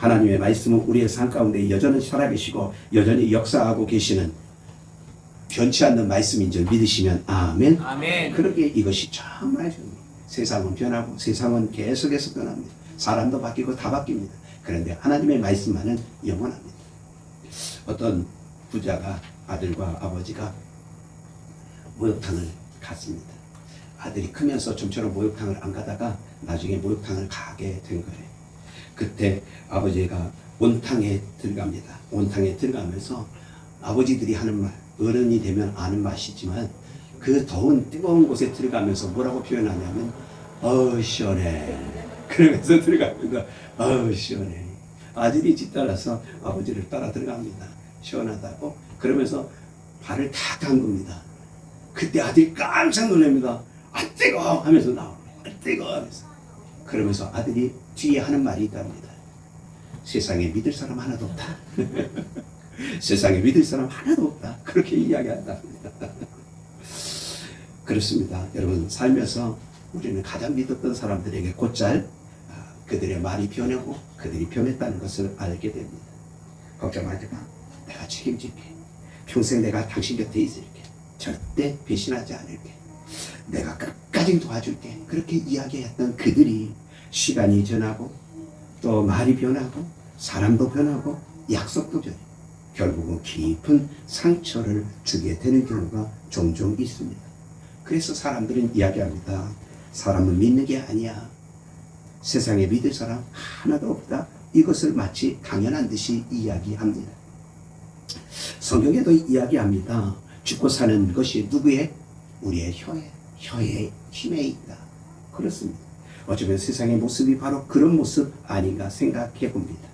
하나님의 말씀은 우리의 삶 가운데 여전히 살아계시고 여전히 역사하고 계시는 변치 않는 말씀인 줄 믿으시면 아멘. 아멘. 그러기에 이것이 정말 세상은 변하고 세상은 계속해서 변합니다. 사람도 바뀌고 다 바뀝니다. 그런데 하나님의 말씀만은 영원합니다. 어떤 부자가 아들과 아버지가 목욕탕을 갔습니다. 아들이 크면서 좀처럼 목욕탕을 안 가다가 나중에 목욕탕을 가게 된 거예요. 그때 아버지가 온탕에 들어갑니다. 온탕에 들어가면서 아버지들이 하는 말, 어른이 되면 아는 맛이지만 그 더운 뜨거운 곳에 들어가면서 뭐라고 표현하냐면 시원해. 그러면서 들어갑니다. 시원해. 아들이 뒤따라서 아버지를 따라 들어갑니다. 시원하다고. 그러면서 발을 다 담급니다. 그때 아들이 깜짝 놀랍니다. 아 뜨거워 하면서 나옵니다. 아 뜨거워 하면서. 그러면서 아들이 뒤에 하는 말이 있답니다. 세상에 믿을 사람 하나도 없다. 세상에 믿을 사람 하나도 없다. 그렇게 이야기한답니다. 그렇습니다. 여러분 살면서 우리는 가장 믿었던 사람들에게 곧잘 그들의 말이 변하고 그들이 변했다는 것을 알게 됩니다. 걱정하지 마. 내가 책임질게. 평생 내가 당신 곁에 있을게. 절대 배신하지 않을게. 내가 끝까지 도와줄게. 그렇게 이야기했던 그들이 시간이 지나고 또 말이 변하고 사람도 변하고 약속도 변해 결국은 깊은 상처를 주게 되는 경우가 종종 있습니다. 그래서 사람들은 이야기합니다. 사람은 믿는 게 아니야. 세상에 믿을 사람 하나도 없다. 이것을 마치 당연한 듯이 이야기합니다. 성경에도 이야기합니다. 죽고 사는 것이 누구의? 우리의 혀의 힘에 있다. 그렇습니다. 어쩌면 세상의 모습이 바로 그런 모습 아닌가 생각해 봅니다.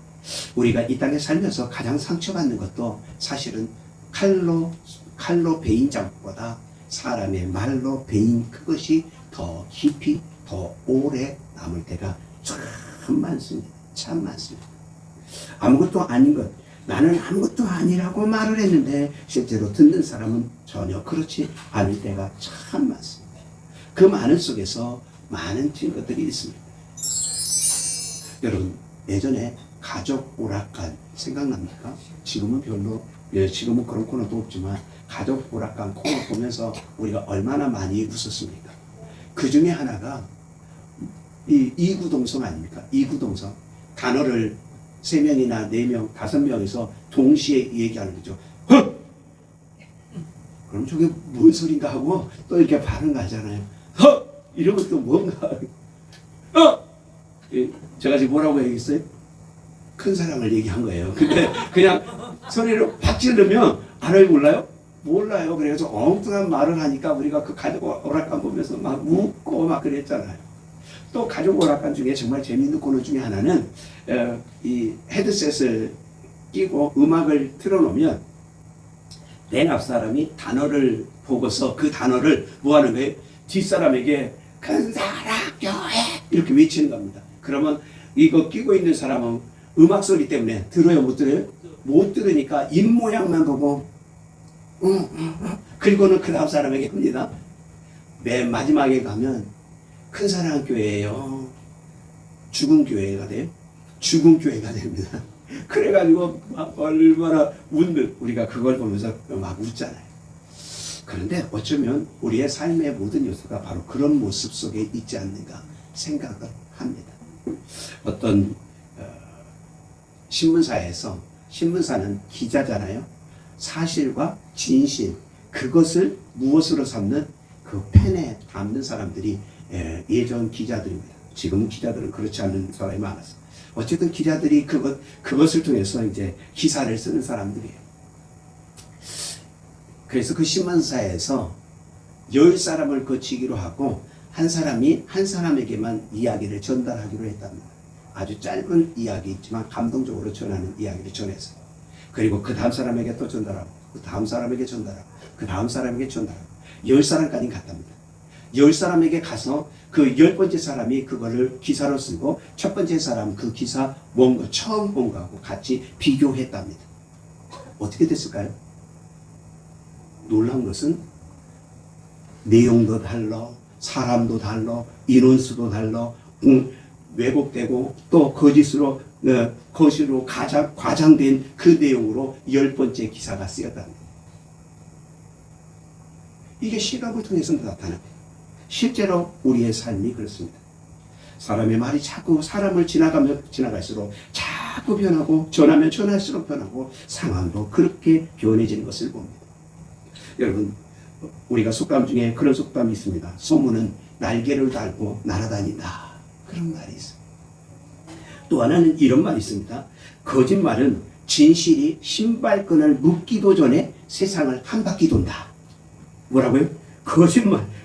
우리가 이 땅에 살면서 가장 상처받는 것도 사실은 칼로 베인 자국보다 사람의 말로 베인 그것이 더 깊이 더 오래 남을 때가 참 많습니다. 참 많습니다. 아무것도 아닌 것, 나는 아무것도 아니라고 말을 했는데 실제로 듣는 사람은 전혀 그렇지 않을 때가 참 많습니다. 그 많은 속에서 많은 증거들이 있습니다. 여러분 예전에 가족 오락관 생각납니까? 지금은 별로, 지금은 그런 코너도 없지만 가족 오락관 코너 보면서 우리가 얼마나 많이 웃었습니까? 그 중에 하나가 이 이구동성 아닙니까? 이구동성. 단어를 3명이나 4명, 5명이서 동시에 얘기하는 거죠. 헉! 그럼 저게 뭔 소린가 하고 또 이렇게 발음하잖아요. 헉! 이러면 또 뭔가 제가 지금 뭐라고 얘기했어요? 큰 사랑을 얘기한 거예요. 근데 그냥 소리를 팍 지르면 알아요 몰라요? 몰라요. 그래서 엉뚱한 말을 하니까 우리가 그 가족 오락관 보면서 막 웃고 막 그랬잖아요. 또 가족 오락관 중에 정말 재미있는 코너 중에 하나는 이 헤드셋을 끼고 음악을 틀어놓으면 맨 앞 사람이 단어를 보고서 그 단어를 뭐 하는 거예요? 뒷사람에게 큰 사랑 교회 이렇게 외치는 겁니다. 그러면 이거 끼고 있는 사람은 음악 소리 때문에 들어요 못 들어요? 못 들으니까 입 모양만 보고 그리고는 그 다음 사람에게 합니다. 맨 마지막에 가면 큰 사랑 교회예요. 죽은 교회가 돼요. 죽은 교회가 됩니다. 그래가지고 막 얼마나 웃는 우리가 그걸 보면서 막 웃잖아요. 그런데 어쩌면 우리의 삶의 모든 요소가 바로 그런 모습 속에 있지 않는가 생각을 합니다. 어떤 신문사에서 신문사는 기자잖아요. 사실과 진실 그것을 무엇으로 삼는 그 펜에 담는 사람들이 예전 기자들입니다. 지금 기자들은 그렇지 않은 사람이 많았어. 어쨌든 기자들이 그것을 통해서 이제 기사를 쓰는 사람들이에요. 그래서 그 신문사에서 10사람을 거치기로 하고 한 사람이 한 사람에게만 이야기를 전달하기로 했답니다. 아주 짧은 이야기있지만 감동적으로 전하는 이야기를 전해서 그리고 그 다음 사람에게 또 전달하고 그 다음 사람에게 전달하고 그 다음 사람에게 전달하고 10사람까지 갔답니다. 10사람에게 가서 그 10번째 사람이 그거를 기사로 쓰고 첫 번째 사람 그 기사 원고 처음 본 거하고 같이 비교했답니다. 어떻게 됐을까요? 놀라운 것은 내용도 달라 사람도 달라 인원수도 달라 왜곡되고 또 거짓으로 것으로 과장된 그 내용으로 10번째 기사가 쓰였답니다. 이게 시각을 통해서 나타납니다. 실제로 우리의 삶이 그렇습니다. 사람의 말이 자꾸 사람을 지나갈수록 자꾸 변하고 전하면 전할수록 변하고 상황도 그렇게 변해지는 것을 봅니다. 여러분, 우리가 속담 중에 그런 속담이 있습니다. 소문은 날개를 달고 날아다닌다. 그런 말이 있어요. 또 하나는 이런 말이 있습니다. 거짓말은 진실이 신발끈을 묶기도 전에 세상을 한 바퀴 돈다. 뭐라고요?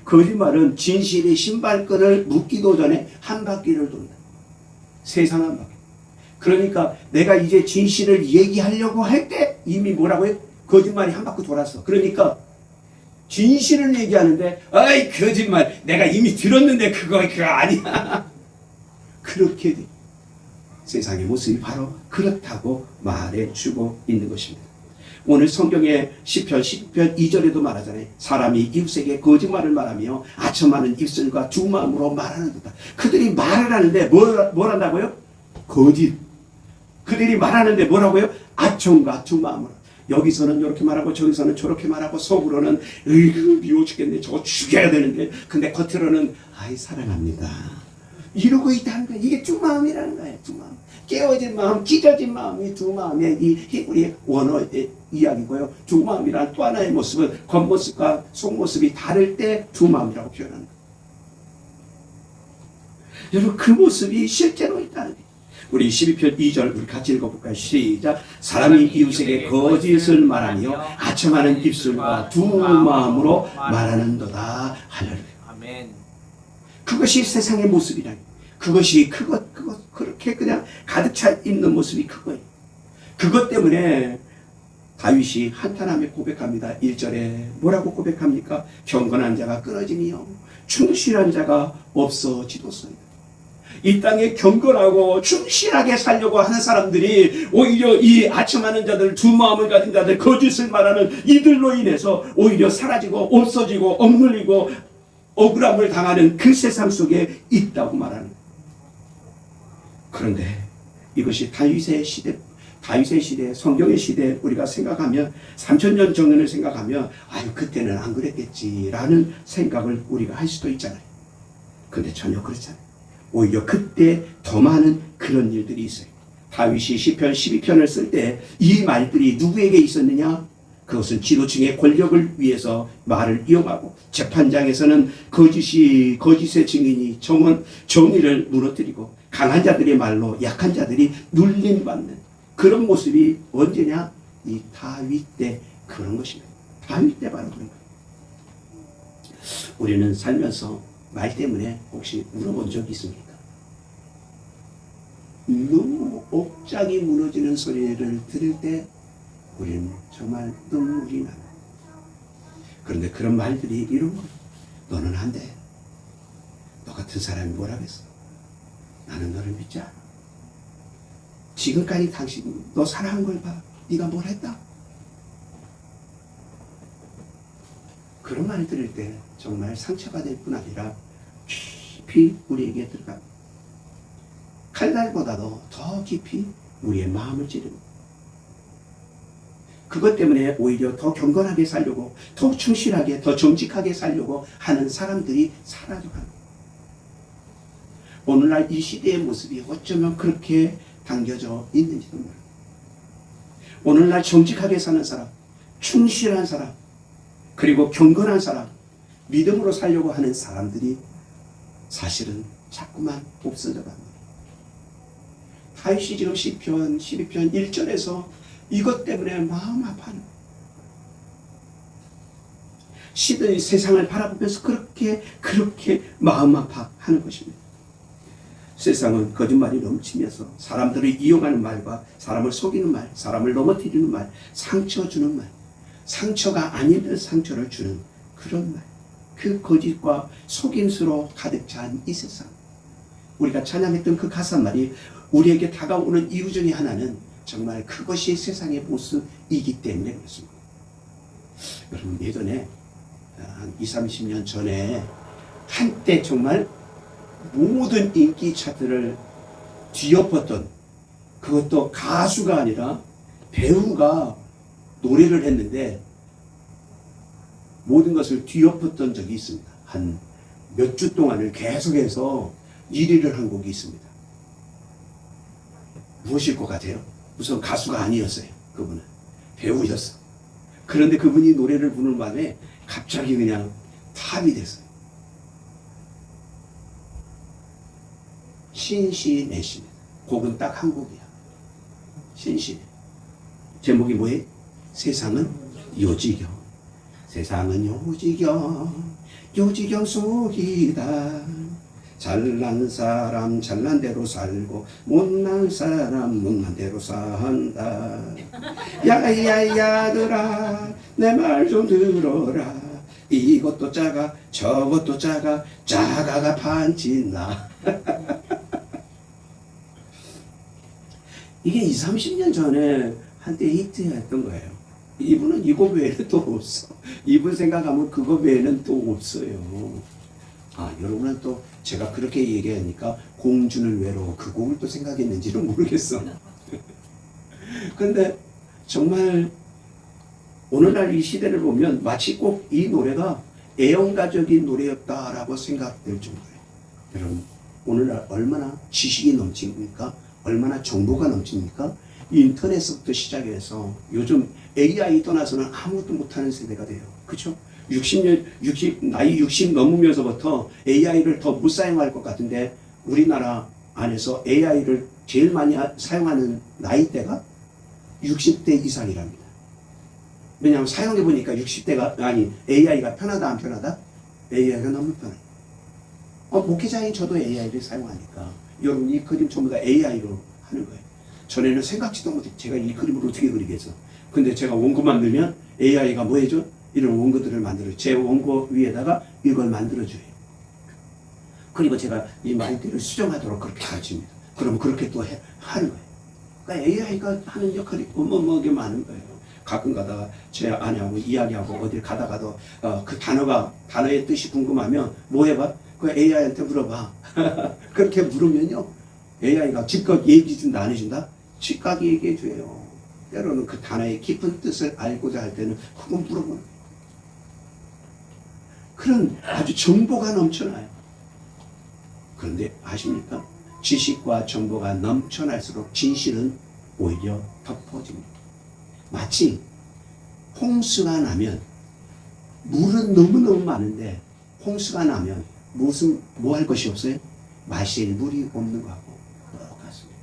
거짓말은 진실이 신발끈을 묶기도 전에 한 바퀴를 돈다. 세상 한 바퀴. 그러니까 내가 이제 진실을 얘기하려고 할 때 이미 뭐라고요? 거짓말이 한 바퀴 돌았어. 그러니까 진실을 얘기하는데 아이 거짓말 내가 이미 들었는데 그거 아니야. 그렇게 돼. 세상의 모습이 바로 그렇다고 말해주고 있는 것입니다. 오늘 성경의 시편 12편 2절에도 말하잖아요. 사람이 이웃에게 거짓말을 말하며 아첨하는 입술과 두 마음으로 말하는 듯다. 그들이 말을 하는데 뭘 한다고요? 거짓. 그들이 말하는데 뭐라고요? 아첨과 두 마음으로. 여기서는 이렇게 말하고 저기서는 저렇게 말하고 속으로는 으이그 미워 죽겠네. 저거 죽여야 되는데. 근데 겉으로는 아이 사랑합니다. 이러고 있다는 거예요. 이게 두 마음이라는 거예요. 두 마음. 깨어진 마음, 찢어진 마음이 두 마음의 이 히브리 원어의 이야기고요. 두 마음이란 또 하나의 모습은 겉모습과 속모습이 다를 때 두 마음이라고 표현하는 거예요. 여러분, 그 모습이 실제로 있다는 거예요. 우리 12편 2절 우리 같이 읽어볼까요? 시작. 사람이 이웃에게 거짓을 말하며 아첨하는 입술과 두 마음으로 말하는도다. 할렐루야. 아멘. 그것이 세상의 모습이라니. 그것이 그렇게 그냥 가득 차 있는 모습이 그거예요. 그것 때문에 다윗이 한탄하며 고백합니다. 1절에 뭐라고 고백합니까? 경건한 자가 끊어지며 충실한 자가 없어지도소이다. 이 땅에 경건하고 충실하게 살려고 하는 사람들이 오히려 이 아첨하는 자들, 두 마음을 가진 자들, 거짓을 말하는 이들로 인해서 오히려 사라지고 없어지고 억눌리고 억울함을 당하는 그 세상 속에 있다고 말하는 거예요. 그런데 이것이 다윗의 시대, 성경의 시대 우리가 생각하면 3000년 전을 생각하면 아유 그때는 안 그랬겠지라는 생각을 우리가 할 수도 있잖아요. 그런데 전혀 그렇지 않아요. 오히려 그때 더 많은 그런 일들이 있어요. 다윗이 시편 12편을 쓸 때 이 말들이 누구에게 있었느냐? 그것은 지도층의 권력을 위해서 말을 이용하고 재판장에서는 거짓의 증인이 정의를 무너뜨리고 강한 자들의 말로 약한 자들이 눌림받는 그런 모습이 언제냐? 이 다윗 때 그런 것입니다. 다윗 때 바로 그런 거예요. 우리는 살면서 말 때문에 혹시 울어본 적이 있습니까? 너무 옥장이 무너지는 소리를 들을 때 우리는 정말 눈물이 나요. 그런데 그런 말들이 이런 거예요. 너는 안 돼. 너 같은 사람이 뭐라겠어? 나는 너를 믿지 않아. 지금까지 당신 너 사랑한 걸 봐. 네가 뭘 했다. 그런 말 들을 때 정말 상처가 될 뿐 아니라 깊이 우리에게 들어갑니다. 칼날보다도 더 깊이 우리의 마음을 찌릅니다. 그것 때문에 오히려 더 경건하게 살려고, 더 충실하게, 더 정직하게 살려고 하는 사람들이 사라져가는 거예요. 오늘날 이 시대의 모습이 어쩌면 그렇게 담겨져 있는지도 모릅니다. 오늘날 정직하게 사는 사람, 충실한 사람, 그리고 경건한 사람, 믿음으로 살려고 하는 사람들이 사실은 자꾸만 없어져 갑니다. 다윗이 지금 시편 12편 1절에서 이것 때문에 마음 아파하는 거예요. 시대의 세상을 바라보면서 그렇게 마음 아파하는 것입니다. 세상은 거짓말이 넘치면서 사람들을 이용하는 말과 사람을 속이는 말, 사람을 넘어뜨리는 말, 상처 주는 말, 상처가 아닌 상처를 주는 그런 말, 그 거짓과 속임수로 가득 찬 이 세상. 우리가 찬양했던 그 가사말이 우리에게 다가오는 이유 중에 하나는 정말 그것이 세상의 모습이기 때문에 그렇습니다. 여러분, 예전에 한 20, 30년 전에 한때 정말 모든 인기 차트를 뒤엎었던 그것도 가수가 아니라 배우가 노래를 했는데 모든 것을 뒤엎었던 적이 있습니다. 한 몇 주 동안을 계속해서 1위를 한 곡이 있습니다. 무엇일 것 같아요? 우선 가수가 아니었어요. 그분은 배우였어. 그런데 그분이 노래를 부르는 바람에 갑자기 그냥 탑이 됐어요. 신시내십니다. 곡은 딱 한 곡이야. 신시내. 제목이 뭐예요? 세상은 요지경. 세상은 요지경. 요지경 속이다. 잘난 사람 잘난 대로 살고 못난 사람 못난 대로 산다. 야야야들아 내 말 좀 들어라. 이것도 작아 저것도 작아 작아가 반지나. 이게 20, 30년 전에 한때 히트했던 거예요. 이분은 이거 외에는 또 없어. 이분 생각하면 그거 외에는 또 없어요. 아, 여러분은 또 제가 그렇게 얘기하니까 공주는 외로워 그 곡을 또 생각했는지는 모르겠어. 근데 정말 오늘날 이 시대를 보면 마치 꼭 이 노래가 애연가적인 노래였다라고 생각될 정도예요. 여러분, 오늘날 얼마나 지식이 넘칩니까? 얼마나 정보가 넘칩니까? 인터넷부터 시작해서 요즘 AI 떠나서는 아무것도 못하는 세대가 돼요. 그렇죠? 나이 60 넘으면서부터 AI를 더 못 사용할 것 같은데 우리나라 안에서 AI를 제일 많이 사용하는 나이대가 60대 이상이랍니다. 왜냐하면 사용해 보니까 60대가 아니 AI가 편하다 안 편하다? AI가 너무 편해요. 목회자인 저도 AI를 사용하니까 여러분 이 그림 전부 다 AI로 하는 거예요. 전에는 생각지도 못해 제가 이 그림을 어떻게 그리겠어. 근데 제가 원고 만들면 AI가 뭐 해줘? 이런 원고들을 만들어요. 제 원고 위에다가 이걸 만들어줘요. 그리고 제가 이 말들을 수정하도록 그렇게 가르칩니다. 그러면 그렇게 또 하는 거예요. 그러니까 AI가 하는 역할이 어마어마하게 많은 거예요. 가끔 가다가 제 아내하고 이야기하고 어딜 가다가도 그 단어의 뜻이 궁금하면 뭐 해봐? 그 AI한테 물어봐. 그렇게 물으면요. AI가 즉각 얘기해준다 안 해준다? 즉각 얘기해줘요. 때로는 그 단어의 깊은 뜻을 알고자 할 때는 그건 물어보는 거예요. 그런 아주 정보가 넘쳐나요. 그런데 아십니까? 지식과 정보가 넘쳐날수록 진실은 오히려 덮어집니다. 마치 홍수가 나면 물은 너무너무 많은데 홍수가 나면 뭐 할 것이 없어요? 마실 물이 없는 거하고 똑같습니다.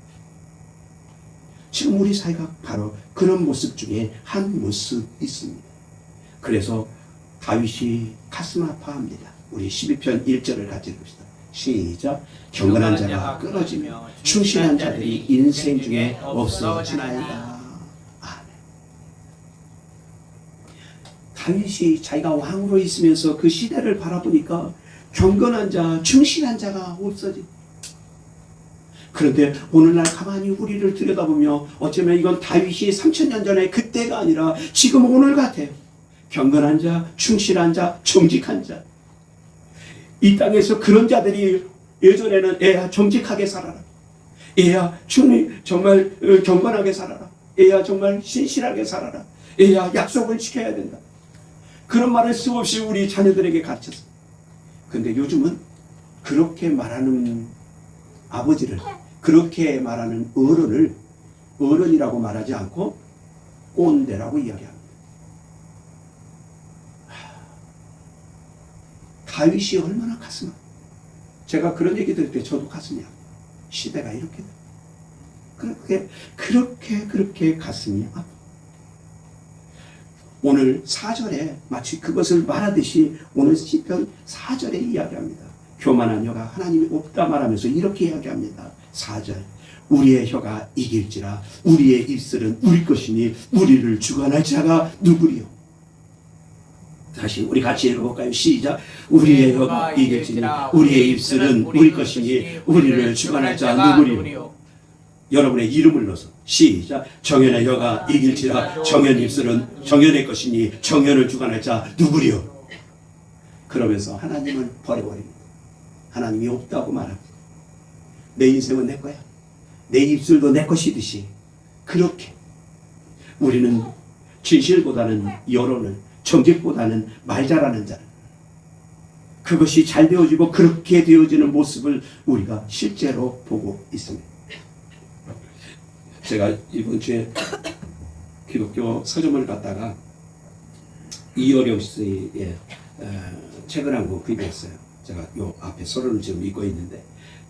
지금 우리 사회가 바로 그런 모습 중에 한 모습 있습니다. 그래서 다윗이 가슴 아파합니다. 우리 12편 1절을 같이 봅시다. 시작. 경건한 자가 끊어지며 충실한 자들이 인생 중에 없어지나이다. 아멘. 다윗이 자기가 왕으로 있으면서 그 시대를 바라보니까 경건한 자, 충실한 자가 없어지. 그런데 오늘날 가만히 우리를 들여다보며 어쩌면 이건 다윗이 3000년 전에 그때가 아니라 지금 오늘 같아요. 경건한 자, 충실한 자, 정직한 자. 이 땅에서 그런 자들이 예전에는 애야 정직하게 살아라. 애야 정말 경건하게 살아라. 애야 정말 신실하게 살아라. 애야 약속을 지켜야 된다. 그런 말을 수없이 우리 자녀들에게 가르쳤어. 근데 요즘은 그렇게 말하는 아버지를, 그렇게 말하는 어른이라고 말하지 않고 꼰대라고 이야기합니다. 다윗이 얼마나 가슴 아파. 제가 그런 얘기 들을 때 저도 가슴이 아파. 시대가 이렇게 돼. 그렇게 가슴이 아파. 오늘 4절에 마치 그것을 말하듯이 오늘 시편 4절에 이야기합니다. 교만한 혀가 하나님이 없다 말하면서 이렇게 이야기합니다. 4절. 우리의 혀가 이길지라 우리의 입술은 우리 것이니 우리를 주관할 자가 누구리요? 다시 우리 같이 읽어볼까요? 시작. 우리의 혀가 이길지니 우리의 입술은 우리 것이니 우리를 주관할 자 누구리요? 여러분의 이름을 넣어서 시작. 정연의 혀가 이길지라 정연 입술은 정연의 것이니 정연을 주관할 자 누구리요? 그러면서 하나님을 버려버립니다. 하나님이 없다고 말합니다. 내 인생은 내 거야. 내 입술도 내 것이듯이 그렇게 우리는 진실보다는 여론을, 정직보다는 말 잘하는 자를, 그것이 잘 되어지고 그렇게 되어지는 모습을 우리가 실제로 보고 있습니다. 제가 이번 주에 기독교 서점을 갔다가 이어령 씨의 책을 한 권 구입했어요. 제가 요 앞에 서론을 지금 읽고 있는데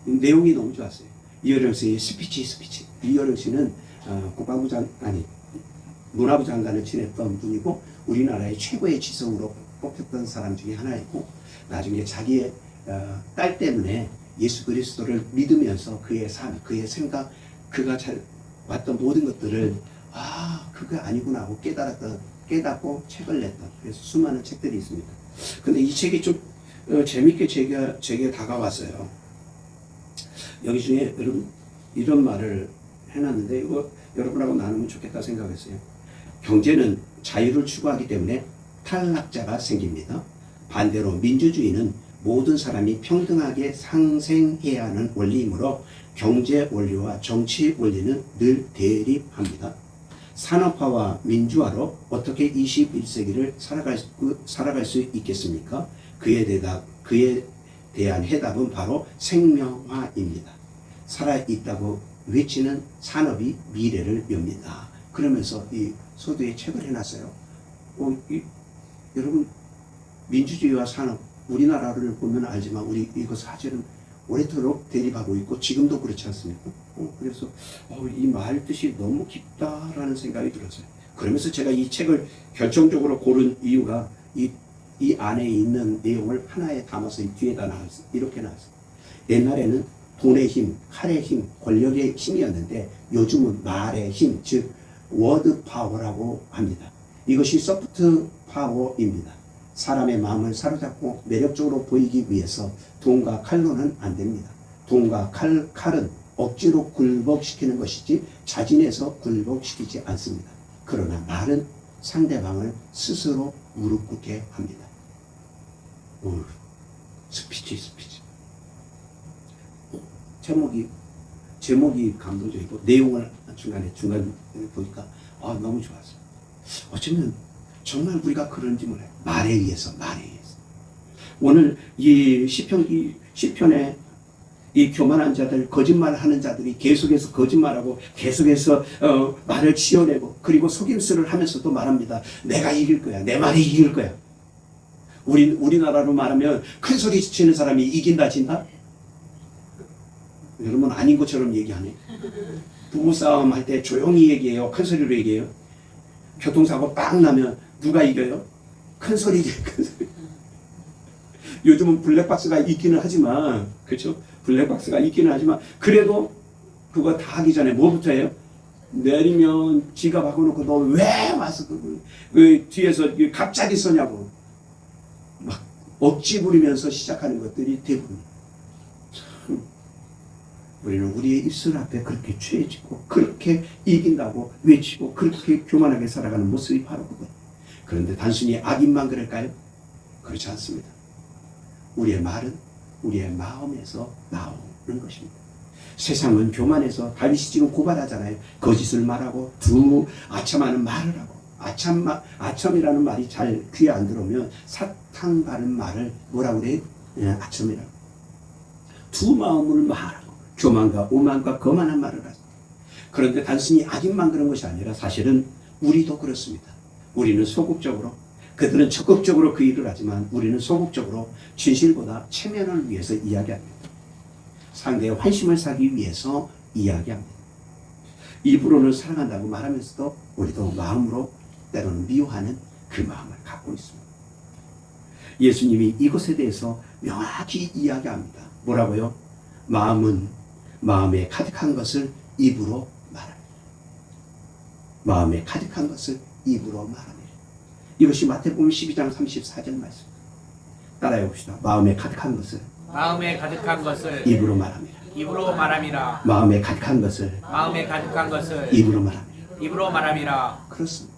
내용이 너무 좋았어요. 이어령 씨의 스피치. 이어령 씨는 국방부 문화부 장관을 지냈던 분이고 우리나라의 최고의 지성으로 뽑혔던 사람 중에 하나이고, 나중에 자기의 딸 때문에 예수 그리스도를 믿으면서 그의 삶, 그의 생각, 그가 잘 왔던 모든 것들을 그거 아니구나 하고 깨닫고 책을 냈던, 그래서 수많은 책들이 있습니다. 근데 이 책이 좀 재밌게 제게 다가왔어요. 여기 중에 여러분 이런 말을 해놨는데 이거 여러분하고 나누면 좋겠다 생각했어요. 경제는 자유를 추구하기 때문에 탈락자가 생깁니다. 반대로 민주주의는 모든 사람이 평등하게 상생해야 하는 원리이므로 경제 원리와 정치 원리는 늘 대립합니다. 산업화와 민주화로 어떻게 21세기를 살아갈 수 있겠습니까? 그에 대한 해답은 바로 생명화입니다. 살아있다고 외치는 산업이 미래를 엽니다. 그러면서 이 서두에 책을 해놨어요. 여러분, 민주주의와 산업, 우리나라를 보면 알지만 우리 이거 사실은 오래도록 대립하고 있고 지금도 그렇지 않습니까? 그래서 이 말 뜻이 너무 깊다라는 생각이 들었어요. 그러면서 제가 이 책을 결정적으로 고른 이유가 이 안에 있는 내용을 하나에 담아서 이 뒤에다 나왔어요. 이렇게 나왔어요. 옛날에는 돈의 힘, 칼의 힘, 권력의 힘이었는데 요즘은 말의 힘, 즉 워드 파워라고 합니다. 이것이 소프트 파워입니다. 사람의 마음을 사로잡고 매력적으로 보이기 위해서 돈과 칼로는 안 됩니다. 돈과 칼은 억지로 굴복시키는 것이지 자진해서 굴복시키지 않습니다. 그러나 말은 상대방을 스스로 무릎 꿇게 합니다. 스피치. 제목이 감동적이고 내용을 중간에 보니까 너무 좋았어요. 어쩌면 정말 우리가 그런지 몰라요. 말에 의해서. 오늘 이 시편에 이 교만한 자들, 거짓말하는 자들이 계속해서 거짓말하고 계속해서 말을 지어내고 그리고 속임수를 하면서도 말합니다. 내가 이길 거야. 내 말이 이길 거야. 우리나라로 말하면 큰 소리 치는 사람이 이긴다 진다? 여러분 아닌 것처럼 얘기하네. 부부싸움 할 때 조용히 얘기해요? 큰 소리로 얘기해요? 교통사고 빵 나면 누가 이겨요? 큰 소리. 요즘은 블랙박스가 있기는 하지만, 그렇죠? 블랙박스가 있기는 하지만 그래도 그거 다 하기 전에 뭐부터 해요? 내리면 지갑 바꿔놓고 너 왜 와서 그 뒤에서 갑자기 쏘냐고 막 억지 부리면서 시작하는 것들이 대부분. 우리는 우리의 입술 앞에 그렇게 취해지고 그렇게 이긴다고 외치고 그렇게 교만하게 살아가는 모습이 바로 그거예요. 그런데 단순히 악인만 그럴까요? 그렇지 않습니다. 우리의 말은 우리의 마음에서 나오는 것입니다. 세상은 교만해서 다윗이 지금 고발하잖아요. 거짓을 말하고 두 아첨하는 말을 하고 아첨이라는 말이 잘 귀에 안 들어오면 사탕 바른 말을 뭐라고 그래요? 아첨이라고. 두 마음을 말하고 교만과 오만과 거만한 말을 하죠. 그런데 단순히 악인만 그런 것이 아니라 사실은 우리도 그렇습니다. 우리는 소극적으로, 그들은 적극적으로 그 일을 하지만 우리는 소극적으로 진실보다 체면을 위해서 이야기합니다. 상대의 환심을 사기 위해서 이야기합니다. 입으로는 사랑한다고 말하면서도 우리도 마음으로 때로는 미워하는 그 마음을 갖고 있습니다. 예수님이 이것에 대해서 명확히 이야기합니다. 뭐라고요? 마음은 마음에 가득한 것을 입으로 말합니다. 마음에 가득한 것을 입으로 말합니다. 이것이 마태복음 12장 34절 말씀. 따라해 봅시다. 마음에 가득한 것을 입으로 말합니다. 입으로 말함이라. 마음에 가득한 것을 입으로 말합니다. 그렇습니다.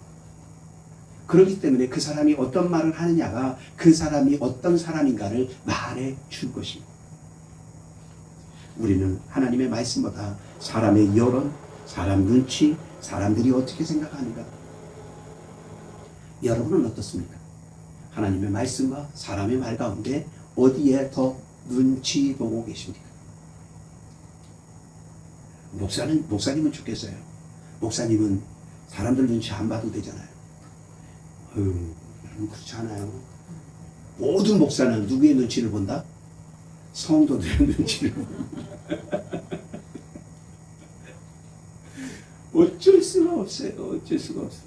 그렇기 때문에 그 사람이 어떤 말을 하느냐가 그 사람이 어떤 사람인가를 말해 줄 것입니다. 우리는 하나님의 말씀보다 사람의 여론, 사람 눈치, 사람들이 어떻게 생각하는가. 여러분은 어떻습니까? 하나님의 말씀과 사람의 말 가운데 어디에 더 눈치 보고 계십니까? 목사님은 좋겠어요. 목사님은 사람들 눈치 안 봐도 되잖아요. 여러분 그렇지 않아요. 모든 목사는 누구의 눈치를 본다? 성도들의 눈치를 본다. 어쩔 수가 없어요. 어쩔 수가 없어요.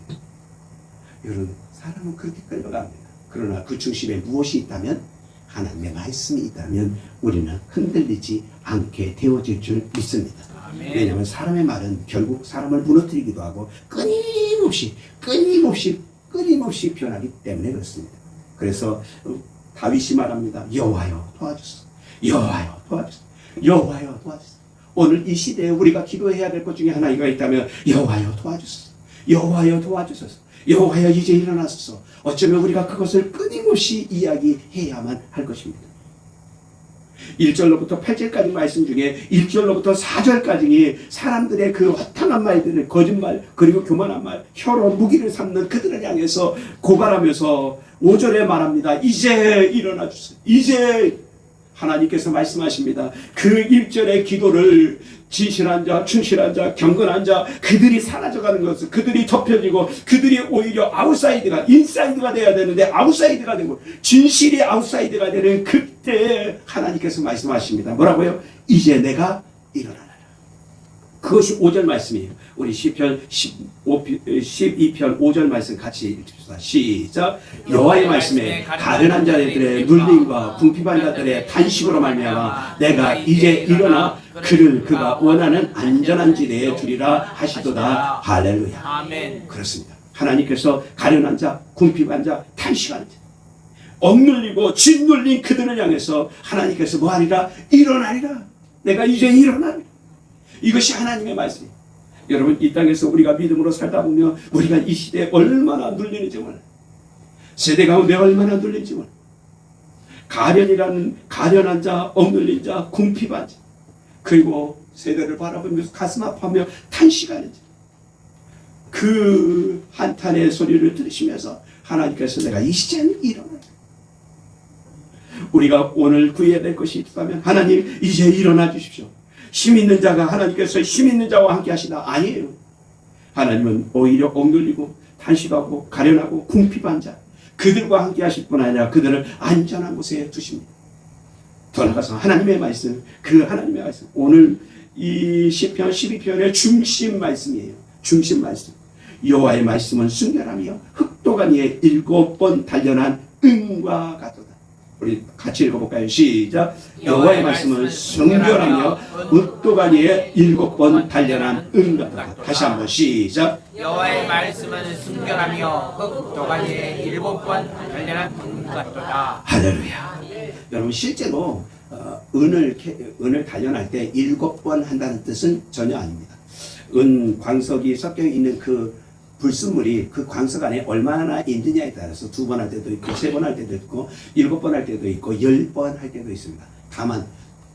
여러분 사람은 그렇게 끌려갑니다. 그러나 그 중심에 무엇이 있다면, 하나님의 말씀이 있다면 우리는 흔들리지 않게 되어질 줄 믿습니다. 아멘. 왜냐하면 사람의 말은 결국 사람을 무너뜨리기도 하고 끊임없이 변하기 때문에 그렇습니다. 그래서 다윗이 말합니다. 여호와여 도와주소서. 여호와여 도와주소서. 여호와여 도와주소서. 오늘 이 시대에 우리가 기도해야 될 것 중에 하나가 있다면 여호와여 도와주소서. 여호와여 도와주소서. 여호와여 이제 일어나소서. 어쩌면 우리가 그것을 끊임없이 이야기해야만 할 것입니다. 1절로부터 8절까지 말씀 중에 1절로부터 4절까지 사람들의 그 허탕한 말들을, 거짓말 그리고 교만한 말, 혀로 무기를 삼는 그들을 향해서 고발하면서 5절에 말합니다. 이제 일어나 주세요. 이제 하나님께서 말씀하십니다. 그 1절의 기도를 진실한 자, 충실한 자, 경건한 자, 그들이 사라져가는 것을, 그들이 덮여지고 그들이 오히려 아웃사이드가, 인사이드가 돼야 되는데 아웃사이드가 되고 진실이 아웃사이드가 되는 그때 하나님께서 말씀하십니다. 뭐라고요? 이제 내가 일어나라. 그것이 5절 말씀이에요. 우리 시편 12편 5절 말씀 같이 읽읍시다. 시작. 여호와의 말씀에 가련한 자들의 눌림과 궁핍한 자들의 탄식으로 말미암아 내가 이제 일어나 그가 원하는 안전한 지대에 두리라 하시도다. 할렐루야. 아멘. 그렇습니다. 하나님께서 가련한 자, 궁핍한 자, 탄식하는 자, 억눌리고 짓눌린 그들을 향해서 하나님께서 뭐하리라? 일어나리라. 내가 이제 일어나리라. 이것이 하나님의 말씀이에요. 여러분 이 땅에서 우리가 믿음으로 살다 보면 우리가 이 시대에 얼마나 눌리는지 몰라요. 세대 가운데 얼마나 눌리는지 몰라요. 가련한 자, 억눌린 자, 궁핍한 자, 그리고 세대를 바라보면서 가슴 아파하며 탄식하는 자, 그 한탄의 소리를 들으시면서 하나님께서 내가 이 시간 일어나. 우리가 오늘 구해야 될 것이 있다면 하나님 이제 일어나 주십시오. 힘 있는 자가 하나님께서 힘 있는 자와 함께 하시다. 아니에요. 하나님은 오히려 억눌리고 탄식하고 가련하고 궁핍한 자, 그들과 함께 하실 뿐 아니라 그들을 안전한 곳에 두십니다. 더 나아가서 하나님의 말씀, 그 하나님의 말씀, 오늘 이 시편 12편의 중심 말씀이에요. 중심 말씀. 여호와의 말씀은 순결하며 흑도간 위에 7번 단련한 은과 같도다. 우리 같이 읽어볼까요? 시작. 여호와의 말씀은 순결하며 흑도간 위에 7번 단련한 은과 같도다. 다시 한번 시작. 여호와의 말씀은 순결하며 흑도간 위에 7번 단련한 은과 같도다. 할렐루야. 여러분 실제로 은을 단련할 때 7번 한다는 뜻은 전혀 아닙니다. 은 광석이 섞여 있는 그 불순물이 그 광석 안에 얼마나 있느냐에 따라서 2번 할 때도 있고 3번 할 때도 있고 7번 할 때도 있고 10번 할 때도 있습니다. 다만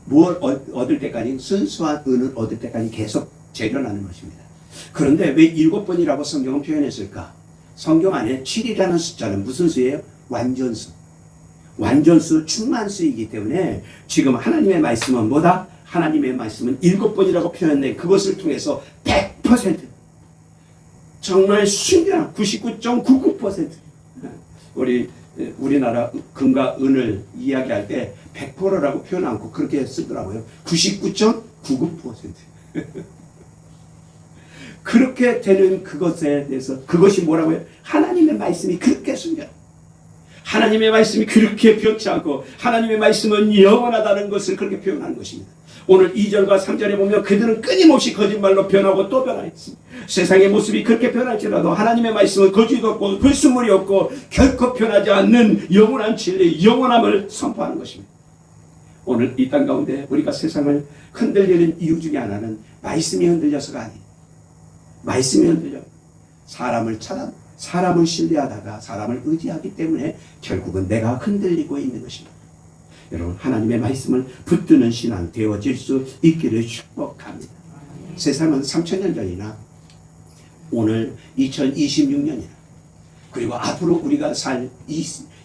뭘 얻을 때까지, 순수한 은을 얻을 때까지 계속 재련하는 것입니다. 그런데 왜 7번이라고 성경은 표현했을까? 성경 안에 7이라는 숫자는 무슨 수예요? 완전수. 완전수, 충만수이기 때문에 지금 하나님의 말씀은 뭐다? 하나님의 말씀은 7번이라고 표현된 그것을 통해서 100% 정말 순결한 99.99% 우리나라 금과 은을 이야기할 때 100%라고 표현 않고 그렇게 쓰더라고요. 99.99% 그렇게 되는 그것에 대해서, 그것이 뭐라고요? 하나님의 말씀이 그렇게 순결, 하나님의 말씀이 그렇게 변치 않고 하나님의 말씀은 영원하다는 것을 그렇게 표현하는 것입니다. 오늘 2절과 3절에 보면 그들은 끊임없이 거짓말로 변하고 또 변하였습니다. 세상의 모습이 그렇게 변할지라도 하나님의 말씀은 거짓도 없고 불순물이 없고 결코 변하지 않는 영원한 진리, 영원함을 선포하는 것입니다. 오늘 이 땅 가운데 우리가 세상을 흔들리는 이유 중에 하나는 말씀이 흔들려서가 아니에요. 말씀이 흔들려 사람을 신뢰하다가 사람을 의지하기 때문에 결국은 내가 흔들리고 있는 것입니다. 여러분 하나님의 말씀을 붙드는 신앙 되어질 수 있기를 축복합니다. 세상은 3000년 전이나 오늘 2026년이나 그리고 앞으로 우리가 살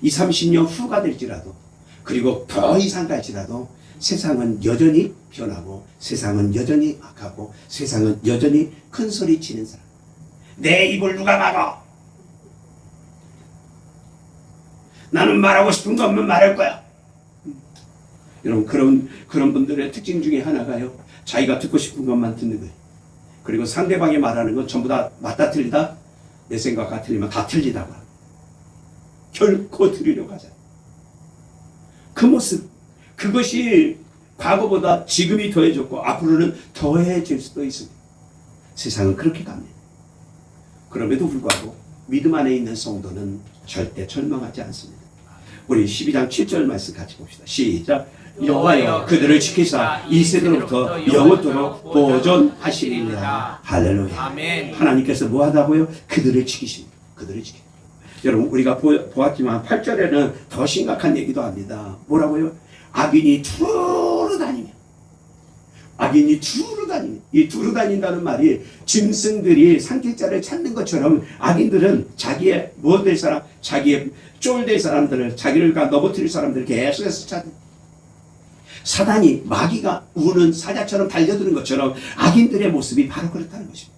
30년 후가 될지라도 그리고 더 이상 갈지라도 세상은 여전히 변하고 세상은 여전히 악하고 세상은 여전히 큰 소리 치는 사람. 내 입을 누가 막아? 나는 말하고 싶은 것만 말할 거야. 여러분 그런 분들의 특징 중에 하나가요. 자기가 듣고 싶은 것만 듣는 거예요. 그리고 상대방이 말하는 건 전부 다 맞다 틀리다. 내 생각과 틀리면 다 틀리다고 합니다. 결코 들으려고 하지 않아요. 그 모습, 그것이 과거보다 지금이 더해졌고 앞으로는 더해질 수도 있습니다. 세상은 그렇게 갑니다. 그럼에도 불구하고 믿음 안에 있는 성도는 절대 절망하지 않습니다. 우리 12장 7절 말씀 같이 봅시다. 시작. 여호와여 그들을 지키사 이 세대로부터 영원토록 보존하시리라. 할렐루야. 아멘. 하나님께서 뭐 하다고요? 그들을 지키십니다. 그들을 지키. 여러분 우리가 보았지만 8절에는 더 심각한 얘기도 합니다. 뭐라고요? 악인이 두루 다니며. 악인이 두루 다니며. 이 두루 다닌다는 말이 짐승들이 산길자를 찾는 것처럼 악인들은 자기의 뭐 될 사람, 자기의 쫄될 사람들을, 자기를 넘어뜨릴 사람들을 계속해서 찾는. 사단이 마귀가 우는 사자처럼 달려드는 것처럼 악인들의 모습이 바로 그렇다는 것입니다.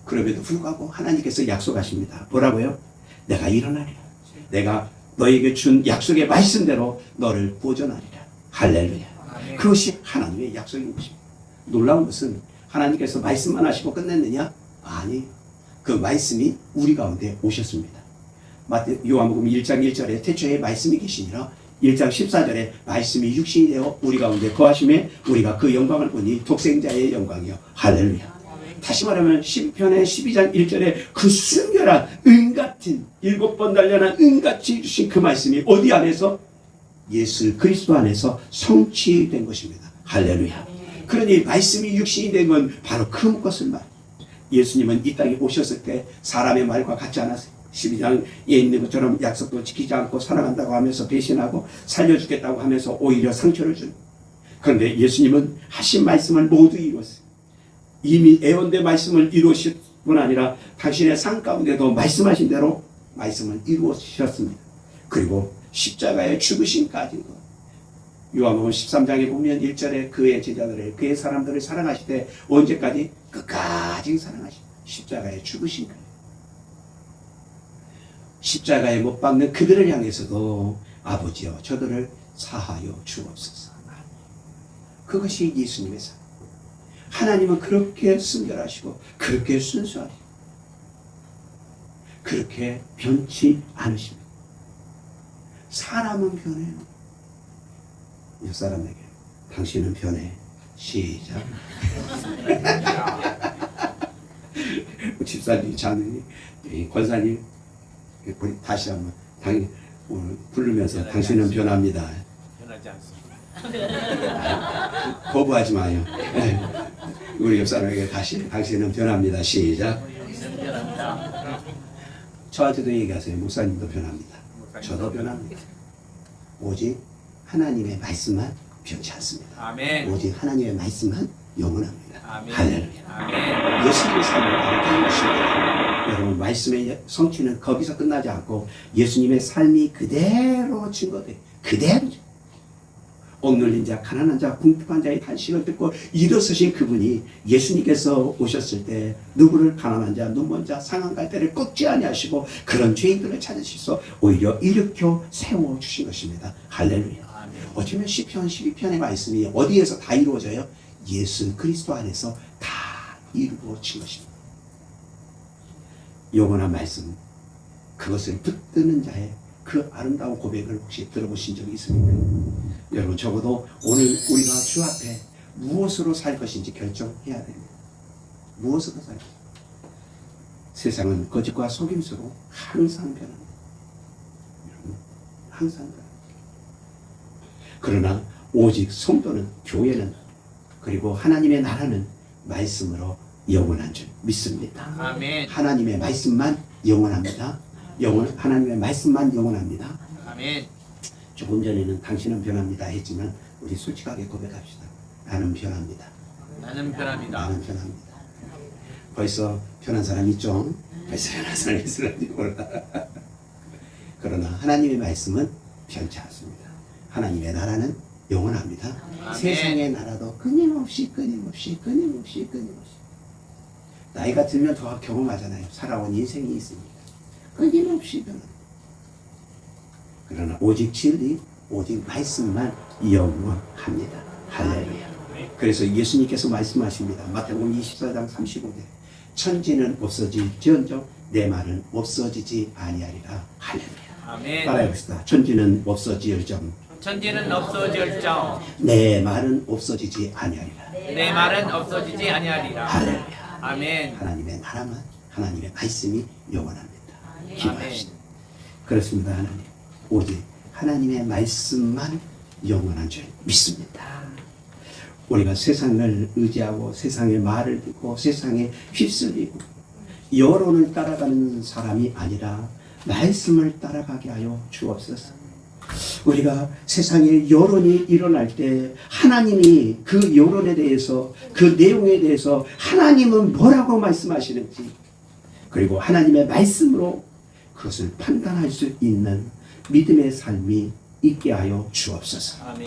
그럼에도 불구하고 하나님께서 약속하십니다. 뭐라고요? 내가 일어나리라. 내가 너에게 준 약속의 말씀대로 너를 보존하리라. 할렐루야. 아멘. 그것이 하나님의 약속인 것입니다. 놀라운 것은 하나님께서 말씀만 하시고 끝냈느냐? 아니, 그 말씀이 우리 가운데 오셨습니다. 요한복음 1장 1절에 태초에 말씀이 계시니라. 1장 14절에 말씀이 육신이 되어 우리 가운데 거하심에 우리가 그 영광을 보니 독생자의 영광이요. 할렐루야. 다시 말하면 시편의 12장 1절에 그 순결한 은같은 7번 단련한 은같이 주신 그 말씀이 어디 안에서? 예수 그리스도 안에서 성취된 것입니다. 할렐루야. 그러니 말씀이 육신이 된 건 바로 그 것을 말. 예수님은 이 땅에 오셨을 때 사람의 말과 같지 않았어요. 12장에 있는 것처럼 약속도 지키지 않고 사랑한다고 하면서 배신하고 살려주겠다고 하면서 오히려 상처를 주는. 그런데 예수님은 하신 말씀을 모두 이루었어요. 이미 애원된 말씀을 이루실 뿐 아니라 당신의 삶 가운데도 말씀하신 대로 말씀을 이루셨습니다. 그리고 십자가의 죽으심까지도 요한복음 13장에 보면 1절에 그의 제자들을 그의 사람들을 사랑하시되 언제까지? 끝까지 사랑하시고 십자가의 죽으심까지. 십자가에 못 박는 그들을 향해서도 아버지여 저들을 사하여 주옵소서. 그것이 예수님의 삶. 하나님은 그렇게 순결하시고 그렇게 순수하시고 그렇게 변치 않으십니다. 사람은 변해요. 옆 사람에게 당신은 변해. 시작. 집사님, 자매님, 권사님 다시 한번 오늘 부르면서 당신은 변합니다. 변하지 않습니다. 거부하지 마요. 네. 우리 옆 사람에게 다시 당신은 변합니다. 시작. 저한테도 얘기하세요. 목사님도 변합니다. 저도 변합니다. 오직 하나님의 말씀만 변치 않습니다. 아멘. 오직 하나님의 말씀만 영원합니다. 아멘. 할렐루야. 아멘. 예수님의 삶을 바라보는 것입니다. 여러분 말씀의 성취는 거기서 끝나지 않고 예수님의 삶이 그대로 증거돼요. 그대로. 억눌린 자, 가난한 자, 궁핍한 자의 탄식을 듣고 일어서신 그분이 예수님께서 오셨을 때 누구를 가난한 자, 눈먼 자, 상한 갈대를 꺾지 아니하시고 그런 죄인들을 찾으셔서 오히려 일으켜 세워주신 것입니다. 할렐루야. 어쩌면 시편 12편의 말씀이 어디에서 다 이루어져요? 예수 그리스도 안에서 다 이루어진 것입니다. 영원한 말씀, 그것을 붙드는 자의 그 아름다운 고백을 혹시 들어보신 적이 있습니까? 여러분 적어도 오늘 우리가 주 앞에 무엇으로 살 것인지 결정해야 됩니다. 무엇으로 살 것인지. 세상은 거짓과 속임수로 항상 변합니다. 여러분 항상 변합니다. 그러나 오직 성도는, 교회는, 그리고 하나님의 나라는 말씀으로 영원한 줄 믿습니다. 아멘. 하나님의 말씀만 영원합니다. 하나님의 말씀만 영원합니다. 아멘. 조금 전에는 당신은 변합니다 했지만 우리 솔직하게 고백합시다. 나는 변합니다. 나는 편합니다. 나는 편합니다. 벌써 편한 사람 있죠? 벌써 편한 사람 있을지 몰라. 그러나 하나님의 말씀은 편치 않습니다. 하나님의 나라는 영원합니다. 아멘. 세상의 나라도 끊임없이 나이가 들면 더 경험하잖아요. 살아온 인생이 있습니다. 끊임없이 변합니다. 그러나 오직 진리, 오직 말씀만 영원합니다. 할렐루야. 그래서 예수님께서 말씀하십니다. 마태복음 24장 35절. 천지는 없어질지언정 내 말은 없어지지 아니하리라. 할렐루야. 아멘. 따라해봅시다. 천지는 없어질정 천지는 없어질정 내 말은 없어지지 아니하리라. 내 말은 없어지지 아니하리라. 할렐루야. 아멘. 하나님의 나라만, 하나님의 말씀이 영원합니다. 아멘. 기도합시다. 그렇습니다. 하나님. 오직 하나님의 말씀만 영원한 줄 믿습니다. 우리가 세상을 의지하고 세상의 말을 듣고 세상에 휩쓸리고 여론을 따라가는 사람이 아니라 말씀을 따라가게 하여 주옵소서. 우리가 세상에 여론이 일어날 때 하나님이 그 여론에 대해서 그 내용에 대해서 하나님은 뭐라고 말씀하시는지 그리고 하나님의 말씀으로 그것을 판단할 수 있는 믿음의 삶이 있게 하여 주옵소서. 아멘.